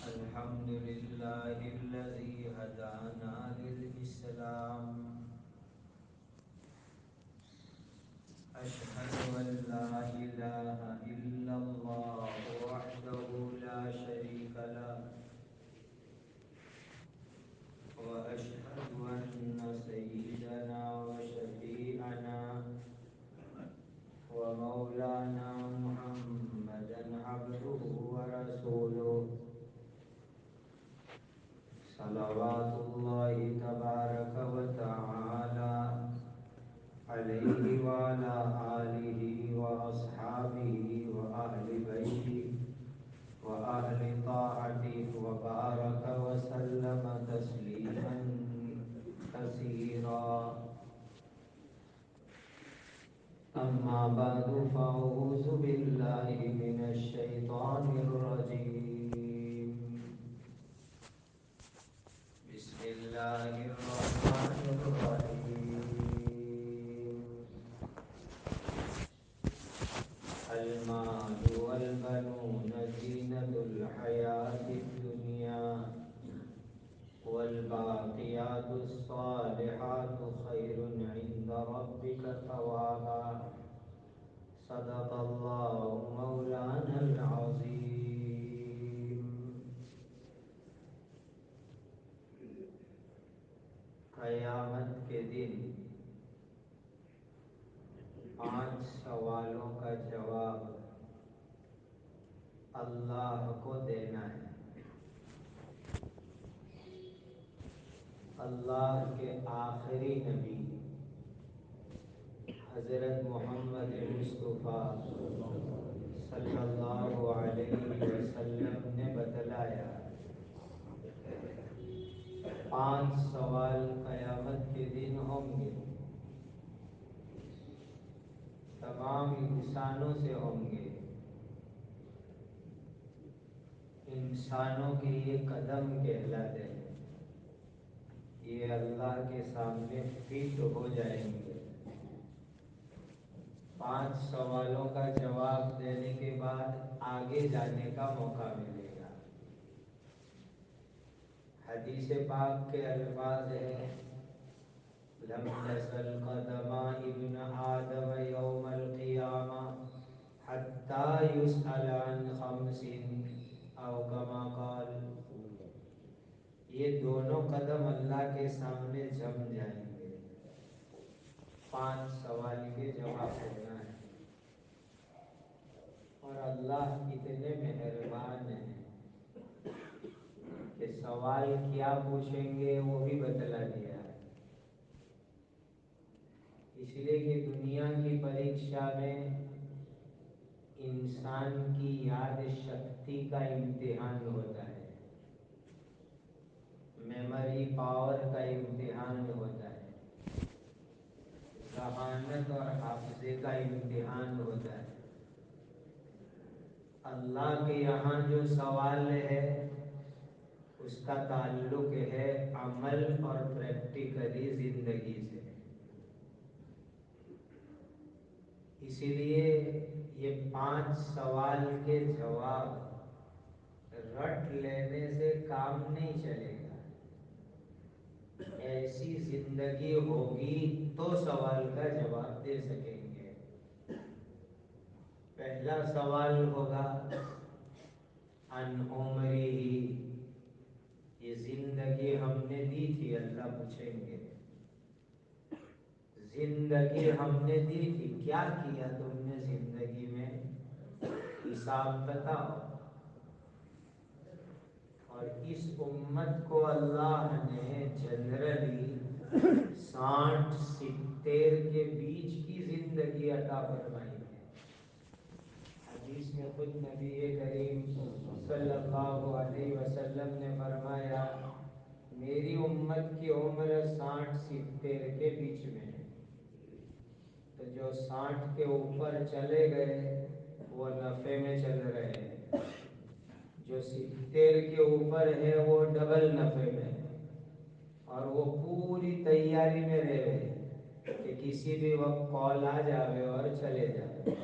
الحمد لله الذي هدانا للإسلام. أشهد أن لا إله إلا الله وحده لا شريك له، وأشهد أن سيدنا وشفيعنا ومولانا محمدا عبده ورسوله، صلوات الله تبارك وتعالى عليه وعلى آله وأصحابه وأهل بيته وأهل طاعته وبارك وسلم تسليما كثيرا. أما بعد فأعوذ بالله من الشيطان الرجيم. بسم الله الرحمن الرحيم. المال والبنون زينة الحياة الدنيا، والباقيات الصالحات خير عند ربك ثوابا. صدق الله مولانا العظيم. قیامت کے دن 5 سوالوں کا جواب اللہ کو دینا ہے. اللہ کے آخری نبی حضرت محمد مصطفیٰ صلی اللہ علیہ وسلم نے بتلایا 5 سوال قیامت کے دن ہوں گے. تمام انسانوں سے ہوں گے. انسانوں کے یہ قدم کہلاتے ہیں. یہ اللہ کے سامنے فٹ ہو جائیں گے. 5 سوالوں کا جواب دینے کے بعد آگے جانے کا موقع ملے گا. حدیث پاک کے الفاظ ہیں: لم تزل قدم ابن آدم یوم القیامہ حتی یسأل عن 5 او کما قال. یہ دونوں قدم اللہ کے سامنے جم جائیں گے. 5 سوال کے جواب دینا ہے. اور اللہ اتنے مہربان ہیں کہ سوال کیا پوچھیں گے وہ بھی بتلا دیا ہے. اس لیے کہ دنیا کی پریکشا میں انسان کی یاد شکتی کا امتحان ہوتا ہے، میموری پاور کا امتحان ہوتا ہے، ذہانت اور حافظے کا امتحان ہوتا ہے. اللہ کے یہاں جو سوال ہے اس کا تعلق ہے عمل اور پریکٹیکلی زندگی سے. اسی لیے یہ 5 سوال کے جواب رٹ لینے سے کام نہیں چلے گا. ایسی زندگی ہوگی تو سوال کا جواب دے سکیں گے. پہلا سوال ہوگا ان عمری. یہ زندگی ہم نے دی تھی، اللہ پوچھیں گے زندگی ہم نے دی تھی کیا کیا تم نے زندگی میں، حساب بتاؤ. اور اس امت کو اللہ نے جنرلی 60-70 کے بیچ کی زندگی عطا فرمائی ہے. حدیث میں خود نبی کریم صلی اللہ علیہ وسلم نے فرمایا میری امت کی عمر 60-70 کے بیچ میں ہے. تو جو 60 کے اوپر چلے گئے وہ نفع میں چل رہے ہیں، جو 70 کے اوپر ہے وہ ڈبل نفع میں ہے. اور وہ پوری تیاری میں رہ رہے کہ کسی بھی وقت کال آ جاوے اور چلے جائے.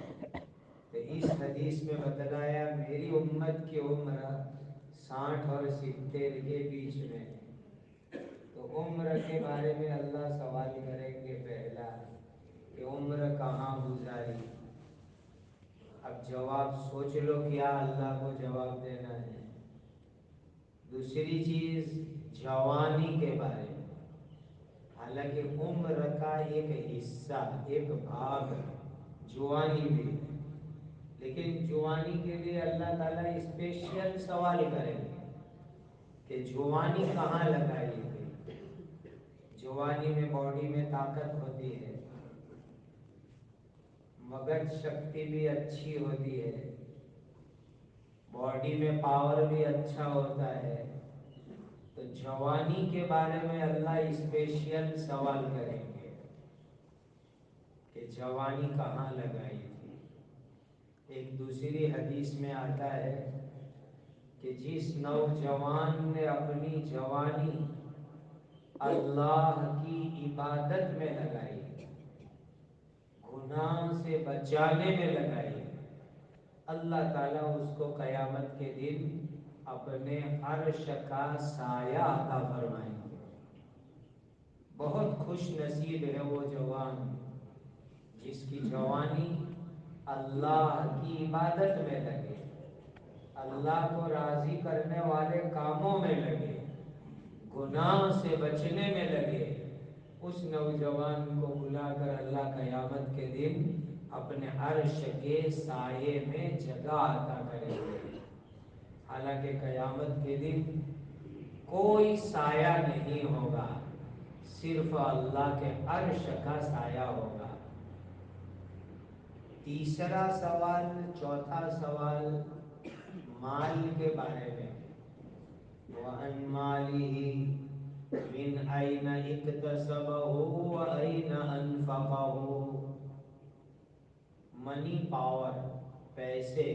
تو اس حدیث میں بتلایا میری امت کی عمر 60 اور 70 کے بیچ میں ہے۔ تو عمر کے بارے میں اللہ سوال کریں گے پہلا کہ عمر کہاں گزاری۔ اب جواب سوچ لو کیا اللہ کو جواب دینا ہے۔ دوسری چیز جوانی کے بارے میں، حالانکہ عمر کا ایک حصہ، ایک بھاگ جوانی بھی ہے، لیکن جوانی کے لیے اللہ تعالیٰ اسپیشل سوال کریں گے کہ جوانی کہاں لگائی گئی۔ جوانی میں باڈی میں طاقت ہوتی ہے، مگز شکتی بھی اچھی ہوتی ہے، باڈی میں پاور بھی اچھا ہوتا ہے، تو جوانی کے بارے میں اللہ اسپیشل سوال کریں گے کہ جوانی کہاں لگائی تھی۔ ایک دوسری حدیث میں آتا ہے کہ جس نوجوان نے اپنی جوانی اللہ کی عبادت میں لگائی، گناہ سے بچانے میں لگائی، اللہ تعالیٰ اس کو قیامت کے دن اپنے عرش کا سایہ عطا فرمائیں گے۔ بہت خوش نصیب ہے وہ جوان جس کی جوانی اللہ کی عبادت میں لگے، اللہ کو راضی کرنے والے کاموں میں لگے، گناہ سے بچنے میں لگے۔ اس نوجوان کو بلا کر اللہ قیامت کے دن اپنے عرش کے سائے میں جگہ عطا کریں گے۔ حالانکہ قیامت کے دن کوئی سایہ نہیں ہوگا، صرف اللہ کے عرش کا سایہ ہوگا۔ تیسرا سوال، چوتھا سوال مال کے بارے میں، وَأَنْ مَالِهِ مِنْ أَيْنَ اكْتَسَبَهُ وَأَيْنَ أَنْفَقَهُ۔ منی پاور، پیسے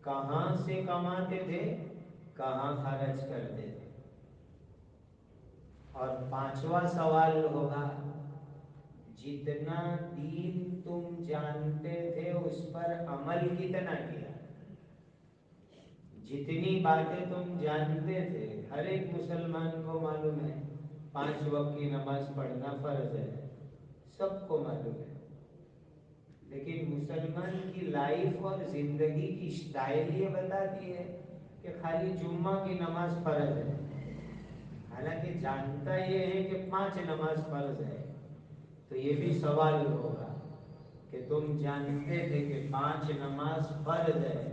کہاں سے کماتے تھے، کہاں خرچ کرتے تھے۔ اور پانچواں سوال ہوگا جتنا دین تم جانتے تھے اس پر عمل کتنا کیا۔ جتنی باتیں تم جانتے تھے، ہر ایک مسلمان کو معلوم ہے 5 وقت کی نماز پڑھنا فرض ہے، سب کو معلوم ہے، لیکن مسلمان کی لائف اور زندگی کی سٹائل یہ بتاتی ہے کہ خالی جمعہ کی نماز فرض ہے، حالانکہ جانتا یہ ہے کہ 5 نماز فرض ہے۔ تو یہ بھی سوال ہوگا کہ تم جانتے تھے کہ 5 نماز فرض ہے،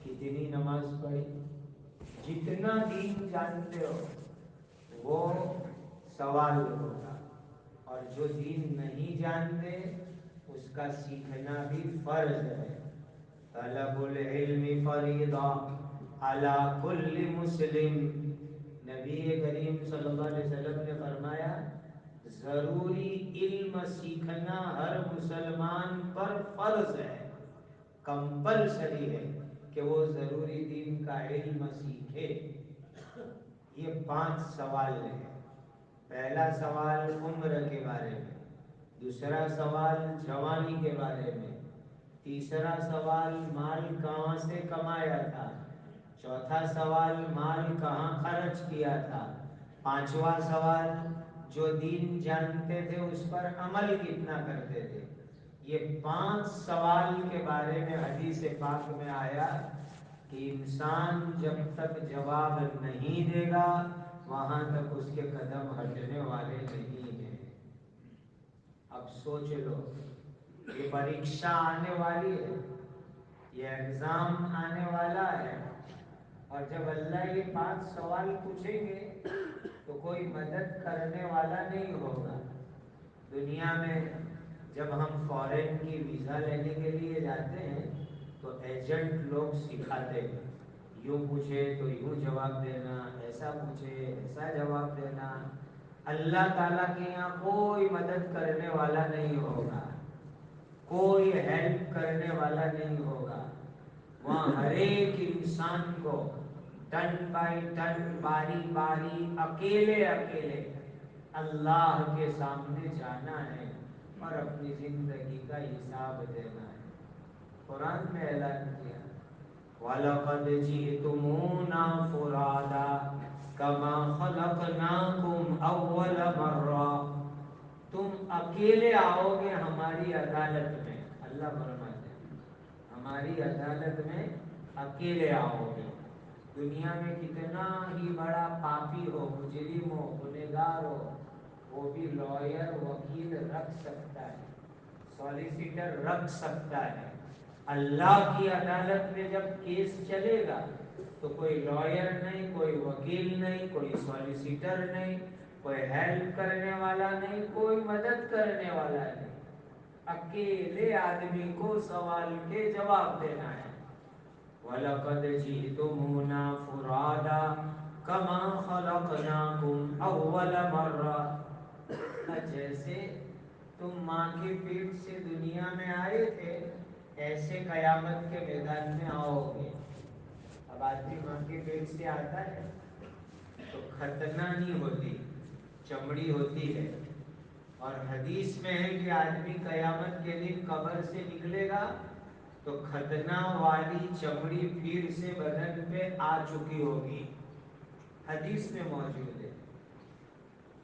کتنی نماز پڑھی۔ جتنا دین جانتے ہو وہ سوال ہوگا، اور جو دین نہیں جانتے اس کا سیکھنا بھی فرض ہے۔ طلب العلم فریضہ علی کل مسلم۔ نبی کریم صلی اللہ علیہ وسلم نے فرمایا ضروری علم سیکھنا ہر مسلمان پر فرض ہے، کمپلسری ہے کہ وہ ضروری دین کا علم سیکھے۔ یہ 5 سوال ہیں۔ پہلا سوال عمر کے بارے میں، دوسرا سوال جوانی کے بارے میں، تیسرا سوال مال کہاں سے کمایا تھا، چوتھا سوال مال کہاں خرچ کیا تھا، پانچواں سوال جو دین جانتے تھے اس پر عمل کتنا کرتے تھے۔ یہ 5 سوال کے بارے میں حدیث پاک میں آیا کہ انسان جب تک جواب نہیں دے گا وہاں تک اس کے قدم ہٹنے والے نہیں ہیں۔ اب سوچ لو، یہ پریکشا آنے والی ہے، یہ ایگزام آنے والا ہے، اور جب اللہ یہ 5 سوال پوچھیں گے تو کوئی مدد کرنے والا نہیں ہوگا۔ دنیا میں جب ہم فارن کی ویزا لینے کے لیے جاتے ہیں تو ایجنٹ لوگ سکھاتے ہیں، یوں پوچھے تو یوں جواب دینا، ایسا پوچھے ایسا جواب دینا۔ اللہ تعالیٰ کے یہاں کوئی مدد کرنے والا نہیں ہوگا، کوئی ہیلپ کرنے والا نہیں ہوگا۔ وہاں ہر ایک انسان کو ٹن بائی ٹن، باری باری، اکیلے اکیلے اللہ کے سامنے جانا ہے اور اپنی زندگی کا حساب دینا ہے۔ قرآن میں اعلان کیا وَلَقَدْ جِئْتُمُونَا فُرَادَى كَمَا خَلَقْنَاكُمْ أَوَّلَ مَرَّةٍ، تم اکیلے آؤ گے ہماری عدالت میں، اللہ فرماتے ہیں ہماری عدالت میں اکیلے آؤ گے۔ دنیا میں کتنا ہی بڑا پاپی ہو، مجرم ہو، گنہگار ہو، وہ بھی لائر وکیل رکھ سکتا ہے، سالیسیٹر رکھ سکتا ہے۔ اللہ کی عدالت میں جب کیس چلے گا تو کوئی لائر نہیں، کوئی وکیل نہیں، کوئی سالیسیٹر نہیں، کوئی ہیلپ کرنے والا نہیں، کوئی مدد کرنے والا نہیں، اکیلے آدمی کو سوال کے جواب دینا ہے۔ وَلَقَدْ جِئْتُمُونَا فُرَادَى كَمَا خَلَقْنَاكُمْ أَوَّلَ مَرَّةٍ، جیسے تم ماں کے پیٹ سے دنیا میں آئے تھے ایسے قیامت کے میدان میں آؤ گے۔ اب آدمی ماں کے پیٹ سے آتا ہے تو ختنہ نہیں ہوتی، چمڑی ہوتی ہے، اور حدیث میں ہے کہ آدمی قیامت کے دن قبر سے نکلے گا تو ختنہ والی چمڑی پھر سے بدن پہ آ چکی ہوگی۔ حدیث میں موجود ہے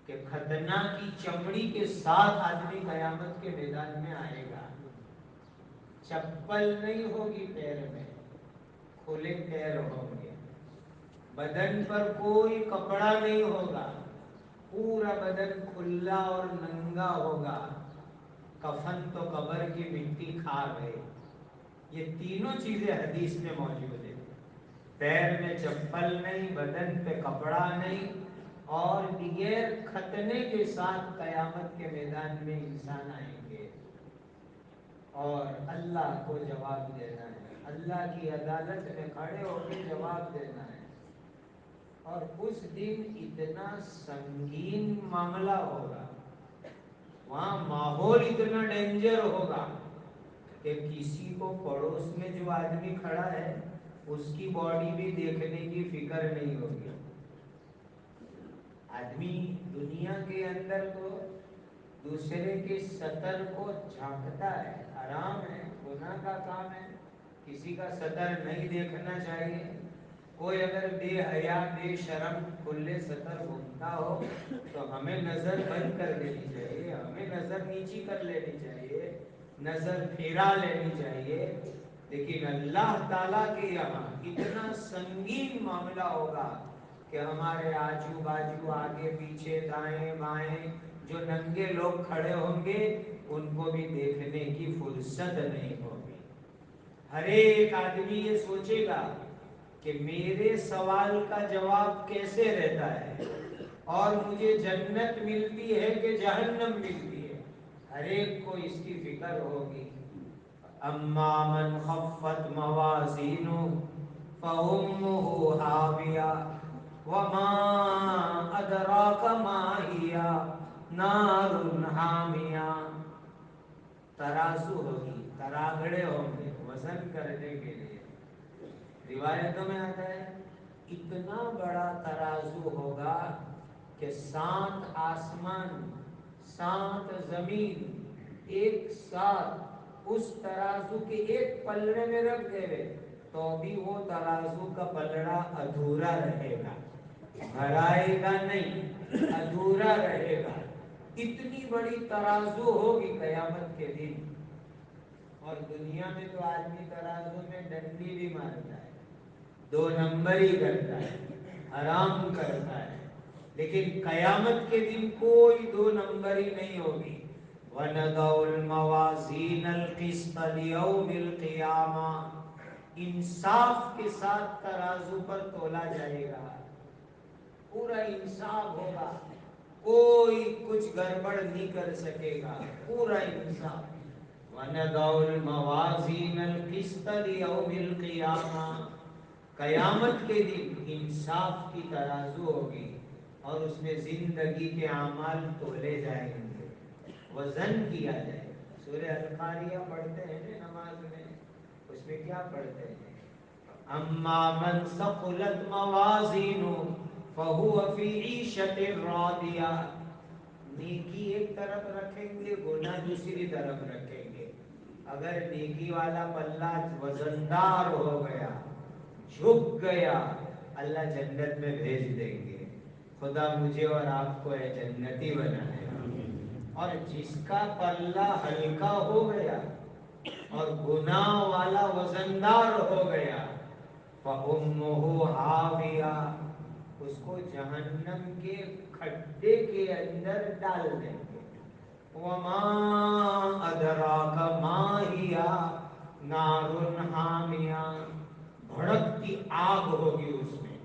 کہ ختنہ کی چمڑی کے ساتھ آدمی قیامت کے میدان میں آئے گا، چپل نہیں ہوگی پیر میں، کھلے پیر ہوں گے، بدن پر کوئی کپڑا نہیں ہوگا، پورا بدن کھلا اور ننگا ہوگا، کفن تو قبر کی مٹی کھا گئے۔ یہ تینوں چیزیں حدیث میں موجود ہیں، پیر میں چپل نہیں، بدن پہ کپڑا نہیں، اور بغیر ختنے کے ساتھ قیامت کے میدان میں انسان آئیں گے اور اللہ کو جواب دینا ہے، اللہ کی عدالت میں کھڑے ہو کے جواب دینا ہے۔ اور اس دن اتنا سنگین معاملہ ہوگا، وہاں ماحول اتنا ڈینجر ہوگا کہ کسی کو پڑوس میں جو آدمی کھڑا ہے اس کی باڈی بھی دیکھنے کی فکر نہیں ہوگی۔ آدمی دنیا کے اندر تو دوسرے کے سطر کو جھانکتا ہے، حرام ہے، گناہ کا کام ہے، کسی کا سطر نہیں دیکھنا چاہیے۔ کوئی اگر بے حیا بے شرم کھلے سطر گھومتا ہو تو ہمیں نظر بند کر دینی چاہیے، ہمیں نظر نیچی کر لینی چاہیے، نظر پھیرا لینی چاہیے۔ لیکن اللہ تعالیٰ کے یہاں اتنا سنگین معاملہ ہوگا کہ ہمارے آجو باجو آگے پیچھے دائیں بائیں جو ننگے لوگ کھڑے ہوں گے ان کو بھی دیکھنے کی فرصت نہیں ہوگی۔ ہر ایک آدمی یہ سوچے گا کہ میرے سوال کا جواب کیسے رہتا ہے اور مجھے جنت ملتی ہے کہ جہنم ملتی ہے، ہر ایک کو اس کی فکر ہوگی۔ اما من خفت موازینہ فامہ ہاویہ وما ادراک ما ہی نار حامیہ، ترازو ہوگی، تراگڑے ہوں گے وزن کرنے کے لیے۔ روایتوں میں آتا ہے اتنا بڑا ترازو ہوگا کہ 7 آسمان 7 زمین ایک ساتھ اس ترازو کے ایک پلڑے میں رکھ دے تو بھی وہ ترازو کا پلڑا ادھورا رہے گا، بھرائے گا نہیں، ادھورا رہے گا۔ اتنی بڑی ترازو ہوگی قیامت کے دن۔ اور دنیا میں تو آدمی ترازو میں ڈنڈی بھی مارتا ہے، 2 نمبری کرتا ہے، حرام کرتا ہے، لیکن قیامت کے دن کوئی 2 نمبری نہیں ہوگی۔ وَنَضَعُ الْمَوَازِينَ الْقِسْطَ لِيَوْمِ الْقِيَامَةِ، انصاف کے ساتھ ترازو پر تولا جائے گا، پورا انصاف ہوگا، کوئی کچھ گڑبڑ نہیں کر سکے گا، پورا انصاف۔ وَنَضَعُ الْمَوَازِينَ الْقِسْطَ لِيَوْمِ الْقِيَامَةِ، قیامت کے دن انصاف کی ترازو ہوگی اور اس میں زندگی کے اعمال تولے جائیں گے، وزن کیا جائے گا۔ سورہ القاریہ پڑھتے ہیں نماز میں، اس میں کیا پڑھتے ہیں؟ اما من ثقلت موازینہ فهو فی عیشۃ راضیہ، نیکی ایک طرف رکھیں گے، گناہ دوسری طرف رکھیں گے۔ اگر نیکی والا پلہ وزندار ہو گیا جھک گیا، اللہ جنت میں بھیج دیں گے. خدا مجھے اور آپ کو اے جنتی بنا دے. اور جس کا پلہ ہلکا ہو گیا اور گناہ والا وزندار ہو گیا، فَأُمُّهُ حَاوِيَةٌ، اس کو جہنم کے کھڈے کے اندر ڈال دیں گے. وَمَا أَدْرَاكَ مَا هِيَ نَارٌ حَامِيَةٌ، بھڑکتی آگ ہوگی، اس میں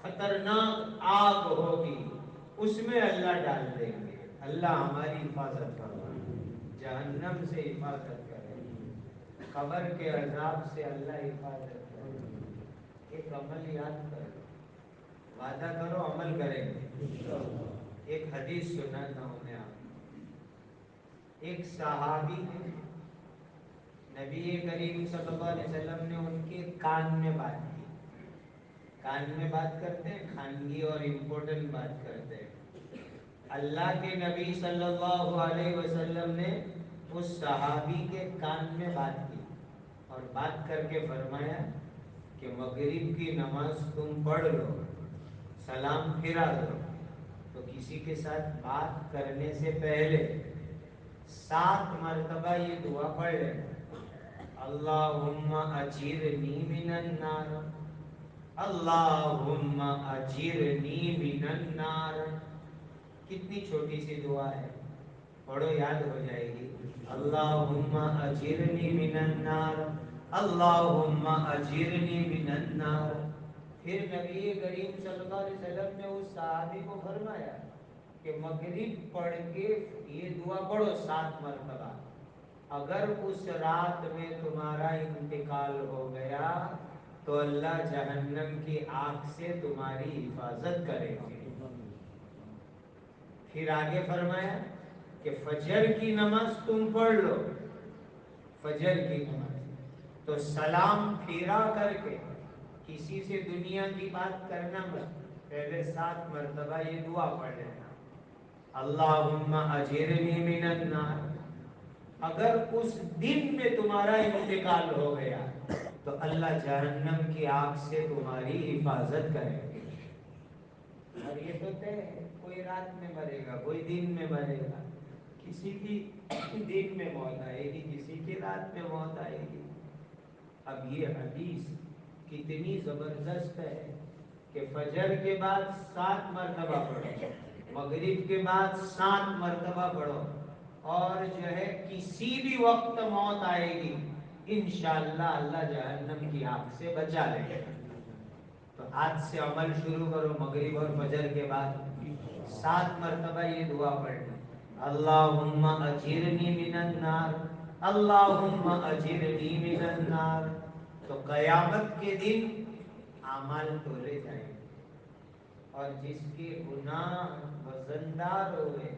خطرناک آگ ہوگی، اس میں اللہ ڈال دیں گے. اللہ ہماری حفاظت فرمائے، جہنم سے حفاظت کرے، قبر کے عذاب سے اللہ حفاظت کرے. ایک عمل یاد کرو، وعدہ کرو عمل کریں گے. ایک حدیث سناتا ہوں میں آپ کو. ایک صحابی ہے، نبی کریم صلی اللہ علیہ وسلم نے ان کے کان میں بات کی. کان میں بات کرتے ہیں، خانگی اور امپورٹنٹ بات کرتے ہیں. اللہ کے نبی صلی اللہ علیہ وسلم نے اس صحابی کے کان میں بات کی اور بات کر کے فرمایا کہ مغرب کی نماز تم پڑھ لو، سلام پھرا دو، تو کسی کے ساتھ بات کرنے سے پہلے 7 مرتبہ یہ دعا پڑھ لینا: اللہم اجرنی من النار، اللہم اجرنی من النار. کتنی چھوٹی سی دعا ہے، پڑھو یاد ہو جائے گی. اللہم اجرنی من النار، اللہم اجرنی من النار. پھر نبی کریم صلی اللہ علیہ وسلم نے اس صحابی کو فرمایا کہ مغرب پڑھ کے یہ دعا پڑھو 7 مرتبہ. اگر اس رات میں تمہارا انتقال ہو گیا تو اللہ جہنم کی آگ سے تمہاری حفاظت کرے گا. پھر آگے فرمایا کہ فجر کی نماز تم پڑھ لو، فجر کی نماز تو سلام پھیرا کر کے کسی سے دنیا کی بات کرنا مت، پہلے 7 مرتبہ یہ دعا پڑھ لینا: اللہم اجرنی من النار. اگر اس دن میں تمہارا انتقال ہو گیا تو اللہ جہنم کی آگ سے تمہاری حفاظت کرے گا. اور یہ تو طے ہے، کوئی رات میں مرے گا، کوئی دن میں مرے گا. کسی کی دن میں موت آئے گی، کسی کی رات میں موت آئے گی. اب یہ حدیث کتنی زبردست ہے کہ فجر کے بعد 7 مرتبہ پڑھو، مغرب کے بعد 7 مرتبہ پڑھو، اور جو ہے کسی بھی وقت موت آئے گی انشاءاللہ اللہ جہنم کی آگ سے بچا لے گا. تو آج سے عمل شروع کرو، مغرب اور فجر کے بعد 7 مرتبہ یہ دعا پڑھنی: اللہم اجرنی من النار، اللہم اجرنی من النار. تو قیامت کے دن اعمال تولے جائیں گے، اور جس کے گناہ وزندار ہوئے،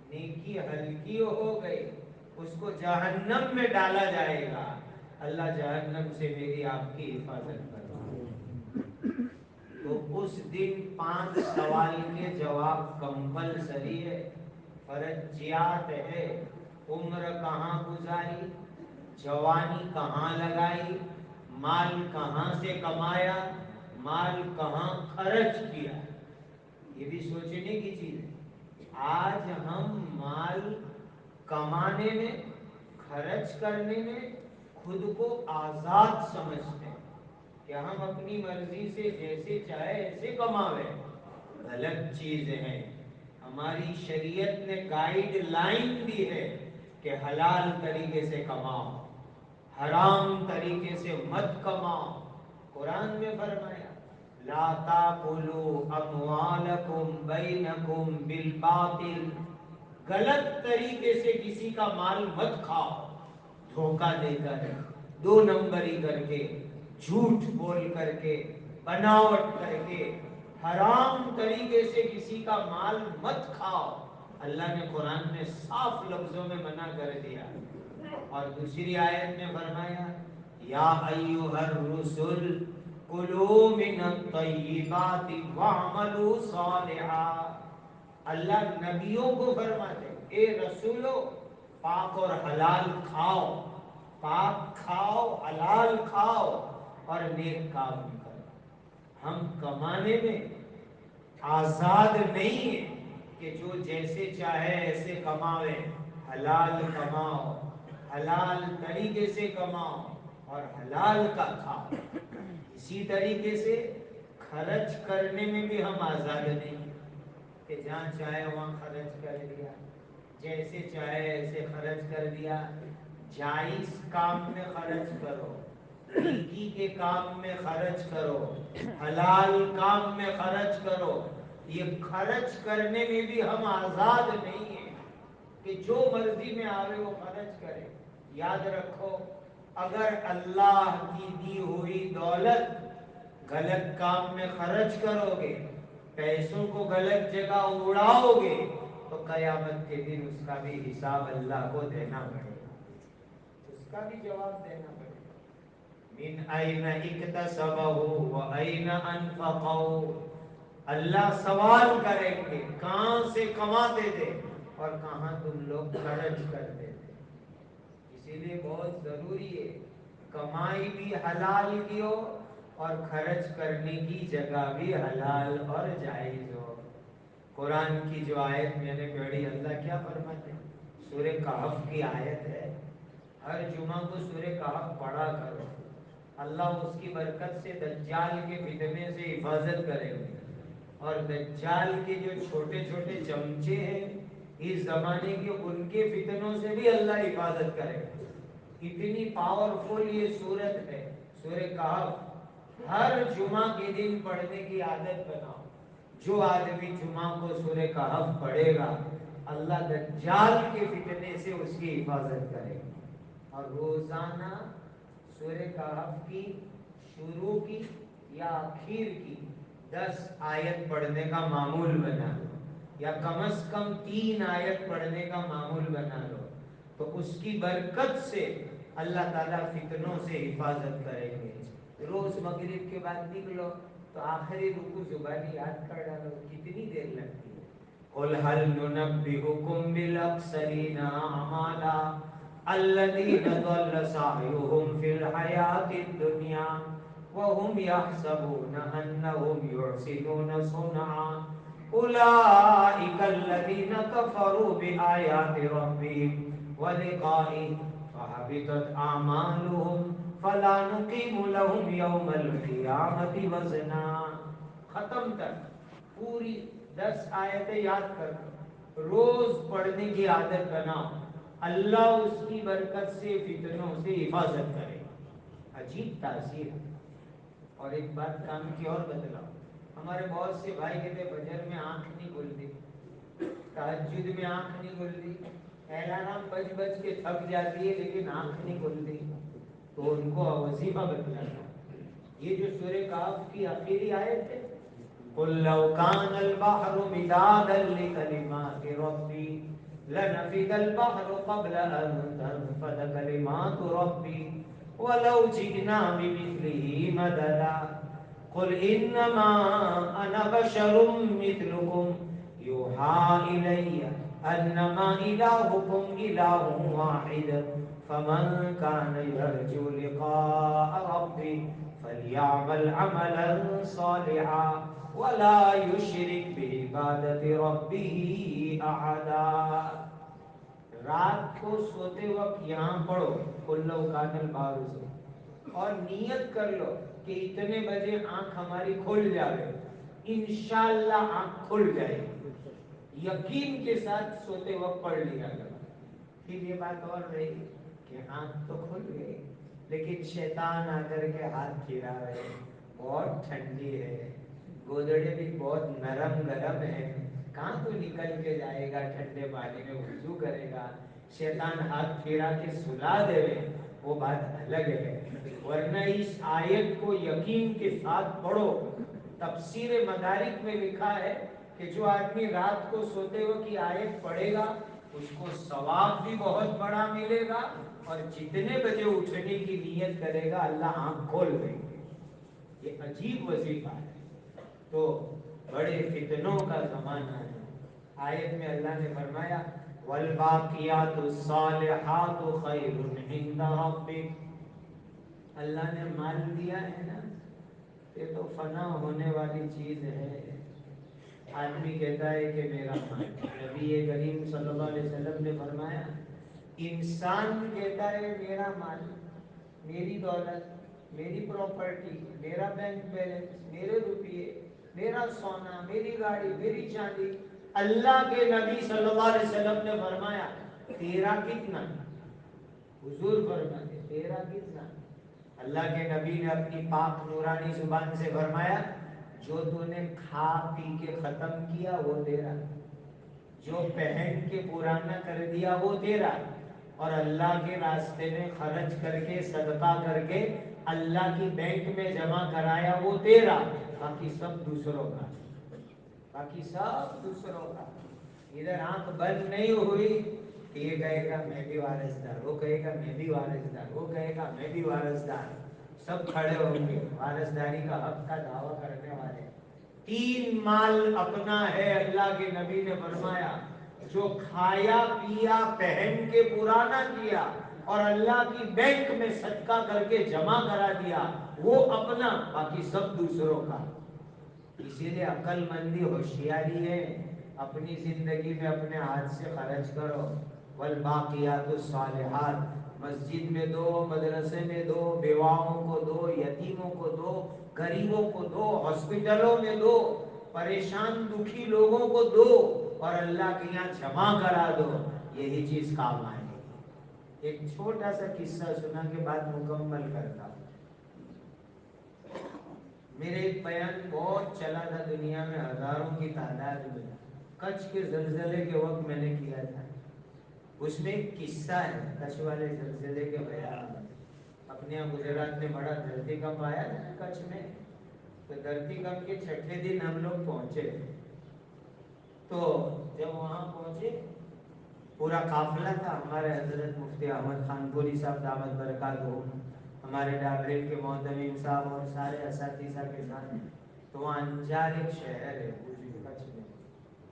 نیکی ہلکی ہو گئی، اس کو جہنم میں ڈالا جائے گا. اللہ جہنم سے میری آپ کی حفاظت کرے. تو اس دن 5 سوال کے جواب کمپلسری ہے، فرضیات ہے. عمر کہاں گزاری، جوانی کہاں لگائی، مال کہاں سے کمایا، مال کہاں خرچ کیا. یہ بھی سوچنے کی چیز ہے. آج ہم مال کمانے میں، خرچ کرنے میں خود کو آزاد سمجھتے ہیں کہ ہم اپنی مرضی سے جیسے چاہے ایسے کماویں. غلط چیز ہے. ہماری شریعت نے گائیڈ لائن دی ہے کہ حلال طریقے سے کماؤ، حرام طریقے سے مت کماؤ. قرآن میں فرمایا: لا تاکلوا اموالکم بینکم بالباطل. غلط طریقے سے کسی کا مال مت کھاؤ، دھوکہ دے کر، 2 نمبری کر کے، جھوٹ بول کر کے، بناوٹ کر کے، حرام طریقے سے کسی کا مال مت کھاؤ. اللہ نے قرآن میں صاف لفظوں میں منع کر دیا. اور دوسری آیت میں فرمایا: یا ایھا الرسل کلوا من الطیبات واعملوا صالحا. اللہ نبیوں کو فرماتے: اے رسولو، پاک اور حلال کھاؤ، پاک کھاؤ، حلال کھاؤ، اور نیک کام کرو. ہم کمانے میں آزاد نہیں ہیں کہ جو جیسے چاہے ایسے کماوے. حلال کماؤ, حلال طریقے سے کماؤ اور حلال کا کھاؤ. اسی طریقے سے خرچ کرنے میں بھی ہم آزاد نہیں کہ جہاں چاہے وہاں خرچ کر دیا, جیسے چاہے ایسے خرچ کر دیا. جائز کام میں خرچ کرو, نیکی کے کام میں خرچ کرو, حلال کام میں خرچ کرو. یہ خرچ کرنے میں بھی ہم آزاد نہیں ہیں کہ جو مرضی میں آوے وہ خرچ کرے. یاد رکھو, اگر اللہ کی دی ہوئی دولت غلط کام میں خرچ کرو گے, پیسوں کو غلط جگہ اڑاؤ گے, تو قیامت کے دن اس کا بھی حساب اللہ کو دینا پڑے گا, اس کا بھی جواب دینا پڑے گا. من این اکتسبہ و این انفقہ, اللہ سوال کریں گے کہاں سے کماتے تھے اور کہاں تم لوگ خرچ کرتے تھے. اسی لیے بہت ضروری ہے کمائی بھی حلال کی ہو اور خرچ کرنے کی جگہ بھی حلال اور جائز ہو. قرآن کی جو آیت میں نے پڑھی, اللہ کیا فرماتے ہیں؟ سورہ کہف کی آیت ہے, ہر جمعہ کو سورہ کہف پڑھا کرو. اللہ اس کی برکت سے دجال کے فتنے سے حفاظت کریں گے, اور دجال کے جو چھوٹے چھوٹے چمچے ہیں اس زمانے کے, ان کے فتنوں سے بھی اللہ حفاظت کرے گا. اتنی پاورفل یہ سورت ہے سورہ کہف. ہر جمعہ کے دن پڑھنے کی عادت بناؤ. جو آدمی جمعہ کو سورہ کہف پڑھے گا اللہ دجال کے فتنے سے اس کی حفاظت کرے گا. اور روزانہ سورہ کہف کی شروع کی یا آخر کی 10 آیت پڑھنے کا معمول بنا لو, یا کم از کم 3 آیت پڑھنے کا معمول بنا لو, تو اس کی برکت سے اللہ تعالیٰ فتنوں سے حفاظت کریں گے. روز مغرب کے بعد نکلو تو آخری رکوع زبانی یاد کر ڈالو, کتنی دیر لگتی ہے. قل هل ننبئكم بالاخسرین اعمالا الذین ضل سعیهم فی الحیاۃ الدنیا وهم يحسبون انهم يحسنون صنعا اولئک الذین کفروا بآیات ربهم ولقائه فحبطت اعمالهم فلا نقیم لهم یوم القیامة وزنا. ختم تک پوری 10 آیتیں یاد کر لو, روز پڑھنے کی عادت بناؤ, اللہ اس کی برکت سے فتنوں سے حفاظت کرے. عجیب تاثیر. اور ایک بات کام کی اور بتلاؤ, ہمارے بہت سے بھائی کہتے فجر میں آنکھ نہیں کھلتی, تہجد میں آنکھ نہیں کھلتی, الارم بج بج کے تھک جاتی ہے لیکن آنکھ نہیں کھلتی. تو ان کو وظیفہ بتلانا, یہ جو سورہ کہف کی آخری آیت ہے, قل لو كان البحر مدادا لكلمات ربي لنفد البحر قبل ان تنفد كلمات ربي ولو جئنا بمثله مددا قل انما انا بشر مثلكم يوحى الي انما الهكم اله واحد فمن كان يرجو لقاء ربه فليعمل عملا صالحا ولا يشرك بعبادت ربه احدا. رات کو سوتے وقت یہاں پڑھو قل لو كان البحر سے, اور نیت کر لو کہ اتنے بجے آنکھ ہماری کھل جائے, انشاءاللہ آنکھ کھل جائے. یقین کے ساتھ سوتے وقت پڑھ لیا کرو. پھر یہ بات اور رہی کہ آنکھ تو کھل گئی لیکن شیطان آ کر کے ہاتھ پھرا رہے, بہت ٹھنڈی ہے, گودڑے بھی بہت نرم گرم ہے, کہاں تو نکل کے جائے گا ٹھنڈے پانی میں وضو کرے گا. شیطان ہاتھ پھرا کے سلا دے, وہ بات الگ ہے. ورنہ اس آیت کو یقین کے ساتھ پڑھو. تفسیر مدارک میں لکھا ہے کہ جو آدمی رات کو سوتے وقت یہ آیت پڑھے گا اس کو ثواب بھی بہت بڑا ملے گا, اور جتنے بجے اٹھنے کی نیت کرے گا اللہ آنکھ کھول دیں گے. یہ عجیب وظیفہ ہے. تو بڑے فتنوں کا زمانہ ہے. آیت میں اللہ نے فرمایا والباقیات الصالحات خیر عند ربک, اللہ نے مال دیا ہے نا، یہ تو فنا ہونے والی چیز ہے. آدمی کہتا ہے کہ میرا مال. نبی کریم صلی اللہ علیہ وسلم نے فرمایا انسان کہتا ہے میرا مال، میری دولت، میری پراپرٹی، میرا بینک بیلنس، میرے روپیے، میرا سونا، میری گاڑی، میری چاندی. اللہ کے نبی صلی اللہ علیہ وسلم نے فرمایا تیرا کتنا؟ حضور فرماتے تیرا کتنا؟ اللہ کے نبی نے اپنی پاک نورانی زبان سے فرمایا جو تو نے کھا پی کے ختم کیا وہ تیرا، جو پہن کے پرانا کر دیا وہ تیرا، اور اللہ کے راستے میں خرچ کر کے صدقہ کر کے اللہ کی بینک میں جمع کرایا وہ تیرا. باقی سب دوسروں کا، باقی سب دوسروں کا. ادھر آنکھ بند نہیں ہوئی کہ یہ کہے گا میں بھی وارثدار، وہ کہے گا میں بھی وارثدار، وہ کہے گا میں بھی وارثدار. سب کھڑے ہوں گے وارثداری کا حق کا دعویٰ کرنے والے. 3 مال اپنا ہے. اللہ کے نبی نے فرمایا جو کھایا پیا پہن کے پرانا کیا اور اللہ کی بینک میں صدقہ کر کے جمع کرا دیا وہ اپنا، باقی سب دوسروں کا. اسی لیے عقل مندی ہوشیاری ہے اپنی زندگی میں اپنے ہاتھ سے خرچ کرو. والباقیات الصالحات، مسجد میں دو، مدرسے میں دو، بیواؤں کو دو، یتیموں کو دو، غریبوں کو دو، ہاسپٹلوں میں دو، پریشان دکھی لوگوں کو دو اور اللہ کے یہاں جمع کرا دو. یہی چیز کام آئے گی. ایک چھوٹا سا قصہ سنا کے بعد مکمل کرتا ہوں. میرے ایک بیان بہت چلا تھا دنیا میں ہزاروں کی تعداد میں، کچھ کے زلزلے کے وقت میں نے کیا تھا. اس میں ایک قصہ ہے کچھ والے زلزلے کے بیان میں. اپنے یہاں گجرات میں بڑا دھرتی کمپ آیا تھا نا کچھ میں، تو دھرتی کمپ کے 6 دن ہم لوگ پہنچے. تو جب وہاں پہنچے پورا قافلہ تھا. ہمارے حضرت مفتی احمد خان پوری صاحب دامت برکاتہم، ہمارے ڈابرین کے معتمین صاحب اور سارے اساتذہ کے ساتھ. تو وہاں انجار ایک شہر ہے کچھ میں،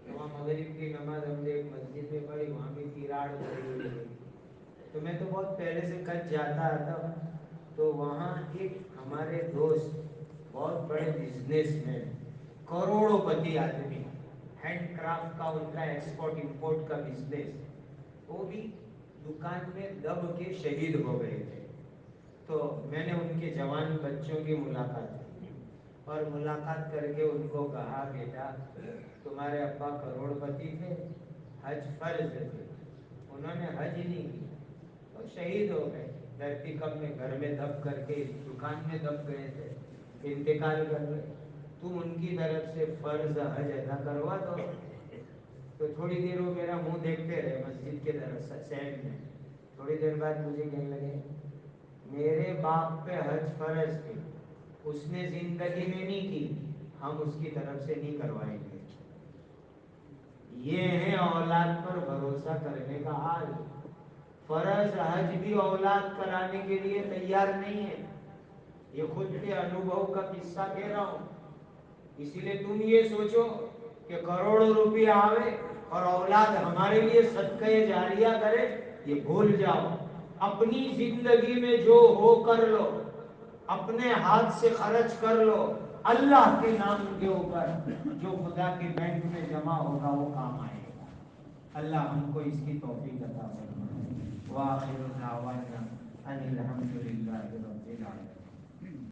تو وہاں مغرب کی نماز ہم نے ایک مسجد میں پڑھی، وہاں بھی تیراڑ پڑی ہوئی ہے. تو میں تو بہت پہلے سے کچھ جاتا آتا ہوں. تو وہاں ایک ہمارے دوست بہت بڑے بزنس مین، کروڑوں پتی آدمی، ہینڈ کرافٹ کا ان کا ایکسپورٹ امپورٹ کا بزنس، وہ بھی دکان میں دب کے شہید ہو گئے تھے. تو میں نے ان کے جوان بچوں کی ملاقات کی اور ملاقات کر کے ان کو کہا بیٹا تمہارے ابا کروڑ پتی تھے، حج فرض تھے، انہوں نے حج نہیں کی اور شہید ہو گئے. دھرتی کم میں گھر میں دب کر کے دکان میں دب گئے تھے، انتقال کر گئے. تم ان کی طرف سے فرض حج ادا کروا دو. تو تھوڑی دیر وہ میرا منہ دیکھتے رہے مسجد کے طرف سائڈ میں. تھوڑی دیر بعد مجھے کہنے لگے میرے باپ پہ حج فرض تھی، اس نے زندگی میں نہیں کی، ہم اس کی طرف سے نہیں کروائیں گے. یہ ہے اولاد پر بھروسہ کرنے کا حال. فرض حج بھی اولاد کرانے کے لیے تیار نہیں ہے. یہ خود کے انوبھو کا قصہ کہہ رہا ہوں. اسی لیے تم یہ سوچو کہ کروڑوں روپیہ آوے اور اولاد ہمارے لیے صدقہ جاریہ کرے، یہ بھول جاؤ. اپنی زندگی میں جو ہو کر لو، اپنے ہاتھ سے خرچ کر لو، اللہ کے نام کے اوپر جو خدا کے بینک میں جمع ہوگا وہ کام آئے گا. اللہ ہم کو اس کی توفیق عطا فرمائے. وآخر دعوانا ان الحمد للہ.